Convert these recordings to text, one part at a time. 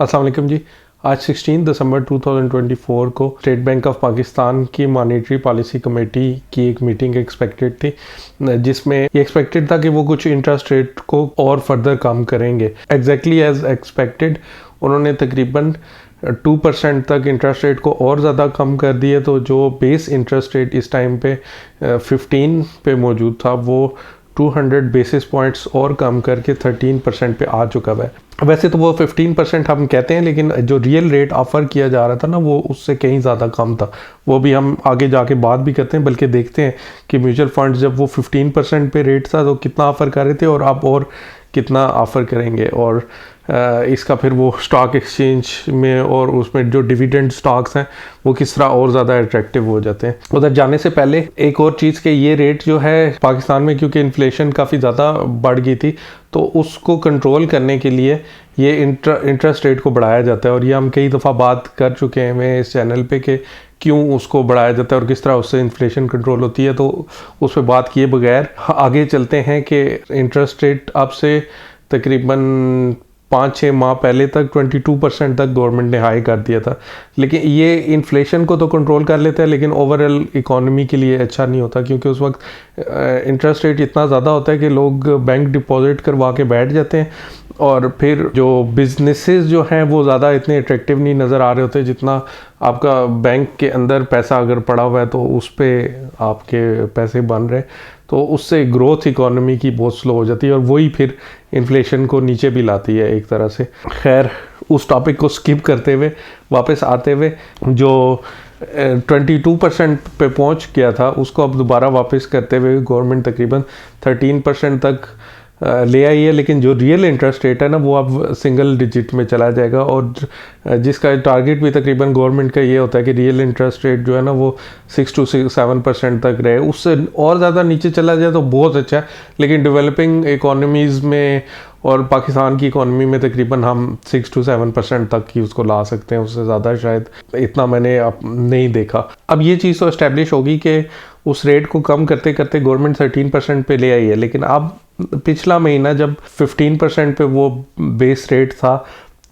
अस्सलाम वालेकुम जी। आज 16 दिसंबर 2024 को स्टेट बैंक ऑफ पाकिस्तान की मॉनेटरी पॉलिसी कमेटी की एक मीटिंग एक्सपेक्टेड थी, जिसमें ये एक्सपेक्टेड था कि वो कुछ इंटरेस्ट रेट को और फर्दर कम करेंगे। एग्जैक्टली एज एक्सपेक्टेड उन्होंने तकरीबन 2% तक इंटरेस्ट रेट को और ज़्यादा कम कर दिए। तो जो बेस इंटरेस्ट रेट इस टाइम पे 15 पे मौजूद था वो 200 बेसिस पॉइंट्स और कम करके 13% पे आ चुका है। वैसे तो वो 15% हम कहते हैं, लेकिन जो रियल रेट ऑफ़र किया जा रहा था ना वो उससे कहीं ज़्यादा कम था। वो भी हम आगे जाके बात भी करते हैं, बल्कि देखते हैं कि म्यूचुअल फंड्स जब वो 15% पे रेट था तो कितना ऑफ़र कर रहे थे और अब और कितना ऑफ़र करेंगे, और इसका फिर वो स्टॉक एक्सचेंज में और उसमें जो डिविडेंड स्टॉक्स हैं वो किस तरह और ज़्यादा अट्रैक्टिव हो जाते हैं। उधर जाने से पहले एक और चीज़ के ये रेट जो है पाकिस्तान में, क्योंकि इन्फ्लेशन काफ़ी ज़्यादा बढ़ गई थी, तो उसको कंट्रोल करने के लिए ये इंटरेस्ट रेट को बढ़ाया जाता है। और ये हम कई दफ़ा बात कर चुके हैं इस चैनल पे कि क्यों उसको बढ़ाया जाता है और किस तरह उससे इन्फ्लेशन कंट्रोल होती है। तो उस पर बात किए बगैर आगे चलते हैं कि इंटरेस्ट रेट अब से तकरीबन 5-6 माह पहले तक 22% तक गवर्नमेंट ने हाई कर दिया था। लेकिन ये इन्फ्लेशन को तो कंट्रोल कर लेता है, लेकिन ओवरऑल इकोनॉमी के लिए अच्छा नहीं होता, क्योंकि उस वक्त इंटरेस्ट रेट इतना ज़्यादा होता है कि लोग बैंक डिपॉजिट करवा के बैठ जाते हैं, और फिर जो बिजनेसेस जो हैं वो ज़्यादा इतने अट्रैक्टिव नहीं नज़र आ रहे होते जितना आपका बैंक के अंदर पैसा अगर पड़ा हुआ है तो उस पर आपके पैसे बन रहे, तो उससे ग्रोथ इकोनॉमी की बहुत स्लो हो जाती है और वही फिर इन्फ्लेशन को नीचे भी लाती है एक तरह से। खैर, उस टॉपिक को स्किप करते हुए वापस आते हुए, जो 22% पे पहुंच गया था उसको अब दोबारा वापस करते हुए गवर्नमेंट तकरीबन 13% तक ले आई है। लेकिन जो रियल इंटरेस्ट रेट है ना वो अब सिंगल डिजिट में चला जाएगा, और जिसका टारगेट भी तकरीबन गवर्नमेंट का ये होता है कि रियल इंटरेस्ट रेट जो है ना वो 6 to 7% तक रहे। उससे और ज़्यादा नीचे चला जाए तो बहुत अच्छा है, लेकिन डेवलपिंग इकोनॉमीज़ में और पाकिस्तान की इकोनॉमी में तकरीबन हम 6 to 7% तक ही उसको ला सकते हैं, उससे ज़्यादा शायद इतना मैंने अब नहीं देखा। अब ये चीज़ तो इस्टेब्लिश होगी कि उस रेट को कम करते करते गवर्नमेंट 13% पे ले आई है, लेकिन अब पिछला महीना जब 15% पे वो बेस रेट था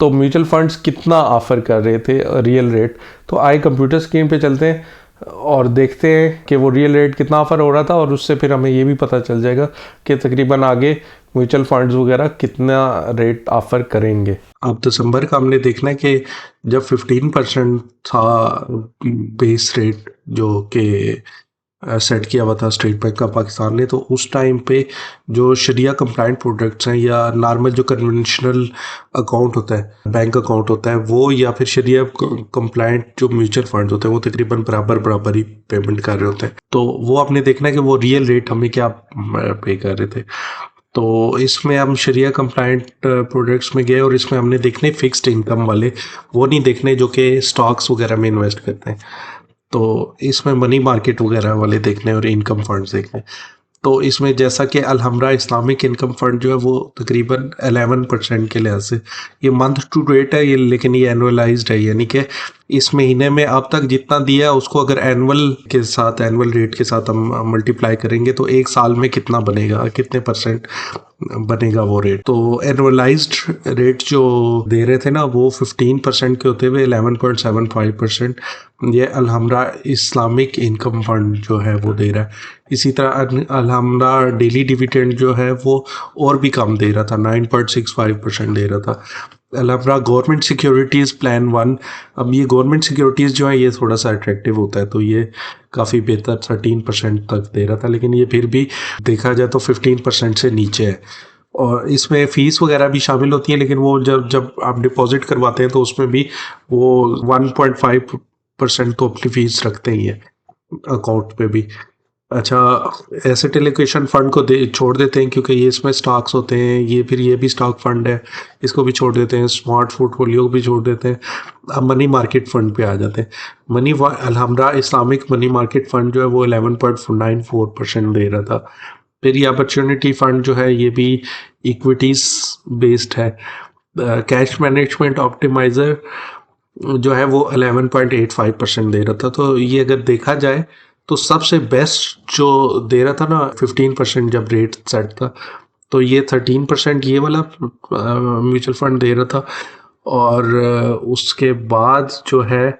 तो म्यूचुअल फंड्स कितना ऑफ़र कर रहे थे रियल रेट। तो आए कंप्यूटर स्क्रीन पे चलते हैं और देखते हैं कि वो रियल रेट कितना ऑफ़र हो रहा था, और उससे फिर हमें ये भी पता चल जाएगा कि तकरीबन आगे म्यूचुअल फंड्स वगैरह कितना रेट ऑफ़र करेंगे। अब दिसंबर का हमने देखना है कि जब 15% था बेस रेट जो कि सेट किया हुआ था स्टेट बैंक ऑफ पाकिस्तान ने, तो उस टाइम पे जो शरिया कंप्लाइंट प्रोडक्ट्स हैं या नॉर्मल जो कन्वेंशनल अकाउंट होता है, बैंक अकाउंट होता है वो, या फिर शरिया कंप्लाइंट जो म्यूचुअल फंड होते हैं, वो तकरीबन बराबर ही पेमेंट कर रहे होते हैं। तो वो आपने देखना है कि वो रियल रेट हमें क्या पे कर रहे थे। तो इसमें हम शरिया कंप्लाइंट प्रोडक्ट्स में गए और इसमें हमने देखने फिक्स्ड इनकम वाले, वो नहीं देखने जो कि स्टॉक्स वगैरह में इन्वेस्ट करते हैं। तो इसमें मनी मार्केट वगैरह वाले देखने और इनकम फंड्स देखने। तो इसमें जैसा कि अलहमरा इस्लामिक इनकम फंड जो है वो तकरीबन 11% के लिहाज से, ये मंथ टू डेट है ये, लेकिन ये एनुअलाइज्ड है, यानी कि इस महीने में अब तक जितना दिया है उसको अगर एनुअल रेट के साथ हम मल्टीप्लाई करेंगे तो एक साल में कितना बनेगा, कितने परसेंट बनेगा वो रेट। तो एनुअलाइज्ड रेट जो दे रहे थे ना वो 15% के होते हुए 11.75% ये अलहमरा इस्लामिक इनकम फंड जो है वो दे रहा है। इसी तरह अलहमरा डेली डिविडेंड जो है वो और भी कम दे रहा था, 9.65% दे रहा था। अलहमरा गवर्नमेंट सिक्योरिटीज़ प्लान 1, अब ये गवर्नमेंट सिक्योरिटीज़ जो है ये थोड़ा सा अट्रैक्टिव होता है, तो ये काफ़ी बेहतर 13% तक दे रहा था, लेकिन ये फिर भी देखा जाए तो 15% से नीचे है। और इसमें फ़ीस वगैरह भी शामिल होती है, लेकिन वो जब आप डिपॉजिट करवाते हैं तो उसमें भी वो 1.5% तो अपनी फ़ीस रखते ही है अकाउंट पे भी। अच्छा, एसेट एलोकेशन फ़ंड को छोड़ देते हैं क्योंकि ये इसमें स्टॉक्स होते हैं, ये भी स्टॉक फ़ंड है, इसको भी छोड़ देते हैं। स्मार्ट पोर्टफोलियो को भी छोड़ देते हैं। अब मनी मार्केट फ़ंड पे आ जाते हैं। Alhamra Islamic money market fund जो है वो 11.94% दे रहा था। फिर ये अपॉर्चुनिटी फ़ंड जो है ये भी इक्विटीज़ बेस्ड है। कैश मैनेजमेंट ऑप्टिमाइज़र जो है वो 11.85% दे रहा था। तो ये अगर देखा जाए तो सबसे बेस्ट जो दे रहा था ना 15% जब रेट सेट था, तो ये 13% ये वाला म्यूचुअल फंड दे रहा था, और उसके बाद जो है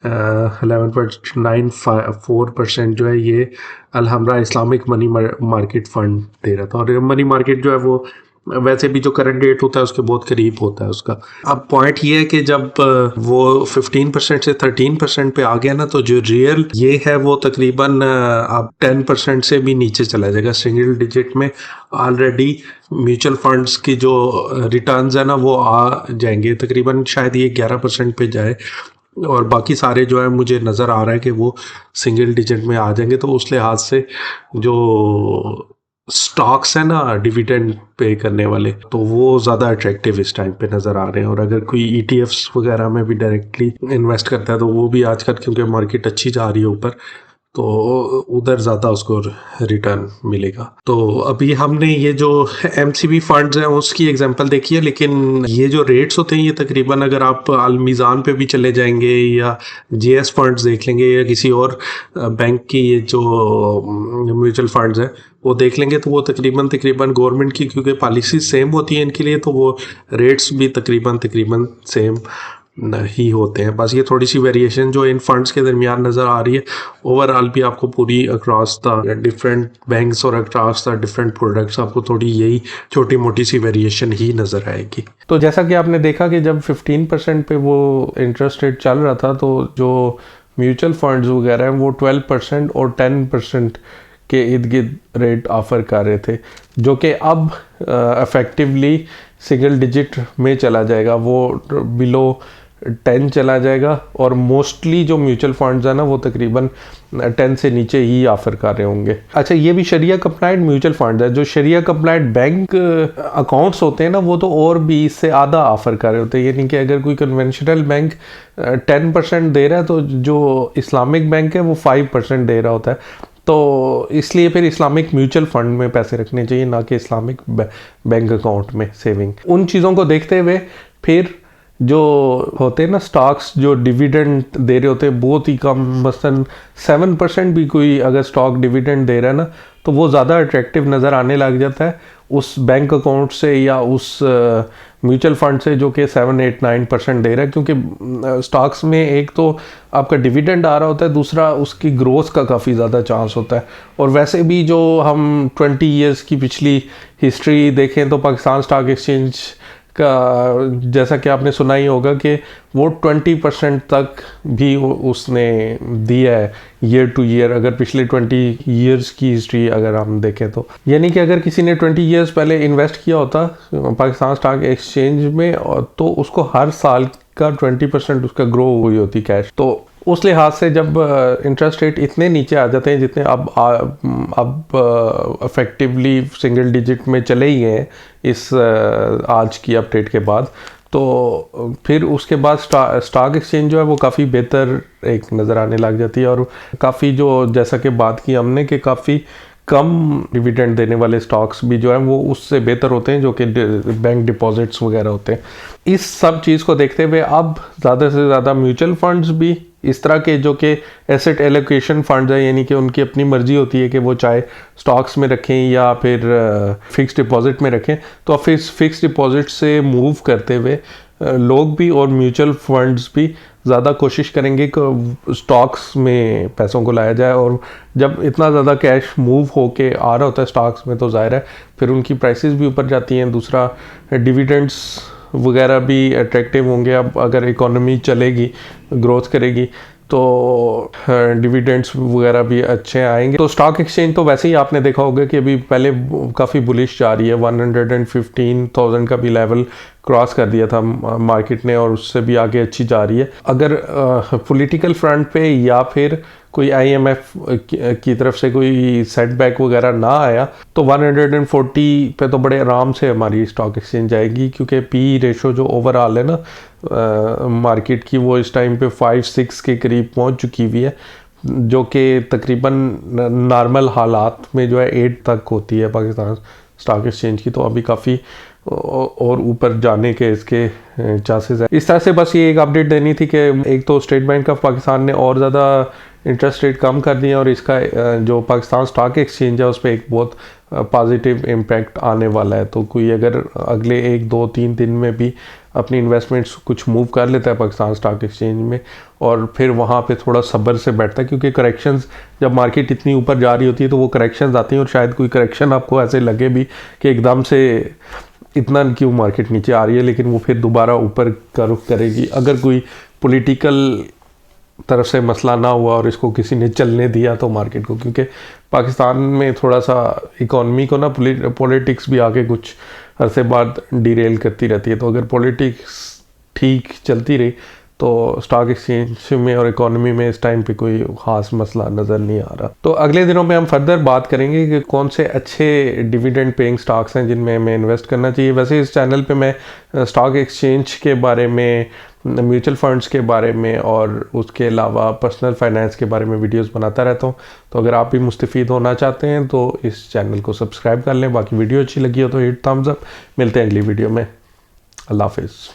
11.94% जो है ये Alhamra Islamic money market fund दे रहा था। और मनी मार्केट जो है वो वैसे भी जो करंट रेट होता है उसके बहुत करीब होता है उसका। अब पॉइंट ये है कि जब वो 15% से 13% पे आ गया ना, तो जो रियल ये है वो तकरीबन अब 10% से भी नीचे चला जाएगा। सिंगल डिजिट में ऑलरेडी म्यूचुअल फंड्स की जो रिटर्न्स है ना वो आ जाएंगे, तकरीबन शायद ये 11% पे जाए, और बाकी सारे जो है मुझे नज़र आ रहा है कि वो सिंगल डिजिट में आ जाएंगे। तो उस लिहाज से जो स्टॉक्स है ना डिविडेंड पे करने वाले, तो वो ज़्यादा अट्रैक्टिव इस टाइम पे नज़र आ रहे हैं। और अगर कोई ईटीएफ्स वगैरह में भी डायरेक्टली इन्वेस्ट करता है तो वो भी आजकल, क्योंकि मार्केट अच्छी जा रही है ऊपर, तो उधर ज़्यादा उसको रिटर्न मिलेगा। तो अभी हमने ये जो एमसीबी फंड्स हैं उसकी एग्जांपल देखी है, लेकिन ये जो रेट्स होते हैं ये तकरीबन अगर आप अलमीज़ान पे भी चले जाएंगे या जीएस फंड्स देख लेंगे या किसी और बैंक की ये जो म्यूचुअल फंड्स हैं वो देख लेंगे, तो वो तकरीबन गवर्नमेंट की क्योंकि पॉलिसी सेम होती है इनके लिए, तो वो रेट्स भी तकरीबन सेम ही होते हैं। बस ये थोड़ी सी वेरिएशन जो इन फंड्स के दरमियान नज़र आ रही है, ओवरऑल भी आपको पूरी अक्रॉस द डिफरेंट बैंक्स और अक्रॉस द डिफरेंट प्रोडक्ट्स आपको थोड़ी यही छोटी मोटी सी वेरिएशन ही नज़र आएगी। तो जैसा कि आपने देखा कि जब 15% पे वो इंटरेस्ट रेट चल रहा था, तो जो म्यूचुअल फंड्स वगैरह हैं वो 12% और 10% के इर्द गिर्द रेट ऑफर कर रहे थे, जो कि अब इफेक्टिवली सिंगल डिजिट में चला जाएगा, वो बिलो 10 चला जाएगा। और मोस्टली जो म्यूचुअल फंड्स है ना वो तकरीबन 10 से नीचे ही ऑफर कर रहे होंगे। अच्छा, ये भी शरिया कंप्लाइंट म्यूचुअल फंड है। जो शरिया कंप्लाइंट बैंक अकाउंट्स होते हैं ना वो तो और भी इससे आधा ऑफर कर रहे होते हैं। यानी कि अगर कोई कन्वेंशनल बैंक 10% दे रहा है, तो जो इस्लामिक बैंक है वो 5% दे रहा होता है। तो इसलिए फिर इस्लामिक म्यूचुअल फंड में पैसे रखने चाहिए, ना कि इस्लामिक बैंक अकाउंट में सेविंग। उन चीज़ों को देखते हुए फिर जो होते हैं ना स्टॉक्स जो डिविडेंड दे रहे होते हैं बहुत ही कम, मसलन 7% भी कोई अगर स्टॉक डिविडेंड दे रहा है ना, तो वो ज़्यादा अट्रैक्टिव नज़र आने लग जाता है उस बैंक अकाउंट से या उस म्यूचुअल फंड से जो कि 7-8-9% दे रहा है। क्योंकि स्टॉक्स में एक तो आपका डिविडेंड आ रहा होता है, दूसरा उसकी ग्रोथ का काफ़ी ज़्यादा चांस होता है। और वैसे भी जो हम 20 ईयर्स की पिछली हिस्ट्री देखें तो पाकिस्तान स्टॉक एक्सचेंज का, जैसा कि आपने सुना ही होगा कि वो 20% तक भी उसने दिया है ईयर टू ईयर, अगर पिछले 20 ईयर्स की हिस्ट्री अगर हम देखें तो। यानी कि अगर किसी ने 20 ईयर्स पहले इन्वेस्ट किया होता पाकिस्तान स्टॉक एक्सचेंज में, तो उसको हर साल का 20% उसका ग्रो हुई होती कैश। तो उस लिहाज से जब इंटरेस्ट रेट इतने नीचे आ जाते हैं जितने अब इफेक्टिवली सिंगल डिजिट में चले ही हैं इस आज की अपडेट के बाद, तो फिर उसके बाद स्टॉक एक्सचेंज जो है वो काफ़ी बेहतर एक नज़र आने लग जाती है। और काफ़ी जो जैसा कि बात की हमने कि काफ़ी कम डिविडेंड देने वाले स्टॉक्स भी जो हैं वो उससे बेहतर होते हैं, जो कि बैंक डिपॉजिट्स वगैरह होते हैं। इस सब चीज़ को देखते हुए अब ज़्यादा से ज़्यादा म्यूचुअल फंड्स भी इस तरह के जो कि एसेट एलोकेशन फंड्स है, यानी कि उनकी अपनी मर्जी होती है कि वो चाहे स्टॉक्स में रखें या फिर फिक्स डिपॉजिट में रखें, तो फिक्स डिपॉजिट से मूव करते हुए लोग भी और म्यूचुअल फंड्स भी ज़्यादा कोशिश करेंगे कि स्टॉक्स में पैसों को लाया जाए। और जब इतना ज़्यादा कैश मूव होके आ रहा होता है स्टॉक्स में, तो ज़ाहिर है फिर उनकी प्राइसेस भी ऊपर जाती हैं। दूसरा, डिविडेंड्स वगैरह भी अट्रैक्टिव होंगे। अब अगर इकोनॉमी चलेगी, ग्रोथ करेगी, तो डिविडेंड्स वगैरह भी अच्छे आएंगे। तो स्टॉक एक्सचेंज तो वैसे ही आपने देखा होगा कि अभी पहले काफ़ी बुलिश जा रही है, 115,000 का भी लेवल क्रॉस कर दिया था मार्केट ने, और उससे भी आगे अच्छी जा रही है। अगर पॉलिटिकल फ्रंट पे या फिर कोई आईएमएफ की तरफ से कोई सेटबैक वगैरह ना आया, तो 140 पे तो बड़े आराम से हमारी स्टॉक एक्सचेंज जाएगी। क्योंकि पी रेशो जो ओवरऑल है ना मार्केट की, वो इस टाइम पे 5-6 के करीब पहुंच चुकी हुई है, जो कि तकरीबन नॉर्मल हालात में जो है 8 तक होती है पाकिस्तान स्टॉक एक्सचेंज की। तो अभी काफ़ी और ऊपर जाने के इसके चांसेस है। इस तरह से बस ये एक अपडेट देनी थी कि एक तो स्टेट बैंक ऑफ पाकिस्तान ने और ज़्यादा इंटरेस्ट रेट कम कर दिया, और इसका जो पाकिस्तान स्टॉक एक्सचेंज है उस पर एक बहुत पॉजिटिव इम्पैक्ट आने वाला है। तो कोई अगर अगले 1-2-3 दिन में भी अपनी इन्वेस्टमेंट्स कुछ मूव कर लेता है पाकिस्तान स्टॉक एक्सचेंज में, और फिर वहाँ पे थोड़ा सब्र से बैठता है, क्योंकि करेक्शंस जब मार्केट इतनी ऊपर जा रही होती है तो वो करेक्शंस आती हैं, और शायद कोई करेक्शन आपको ऐसे लगे भी कि एकदम से इतना क्यों मार्केट नीचे आ रही है, लेकिन वो फिर दोबारा ऊपर का रुख करेगी अगर कोई पॉलिटिकल तरफ से मसला ना हुआ और इसको किसी ने चलने दिया तो मार्केट को। क्योंकि पाकिस्तान में थोड़ा सा इकॉनमी को ना पॉलिटिक्स भी आके कुछ अरसे बाद डिरेल करती रहती है, तो अगर पॉलिटिक्स ठीक चलती रही तो स्टॉक एक्सचेंज में और इकोनॉमी में इस टाइम पे कोई ख़ास मसला नज़र नहीं आ रहा। तो अगले दिनों में हम फर्दर बात करेंगे कि कौन से अच्छे डिविडेंड पेइंग स्टॉक्स हैं जिनमें हमें इन्वेस्ट करना चाहिए। वैसे इस चैनल पे मैं स्टॉक एक्सचेंज के बारे में, म्यूचुअल फंड्स के बारे में और उसके अलावा पर्सनल फाइनेंस के बारे में वीडियोस बनाता रहता हूँ। तो अगर आप भी मुस्तफ़ीद होना चाहते हैं तो इस चैनल को सब्सक्राइब कर लें। बाकी वीडियो अच्छी लगी हो तो हिट थम्स अप। मिलते हैं अगली वीडियो में। अल्लाह हाफिज़।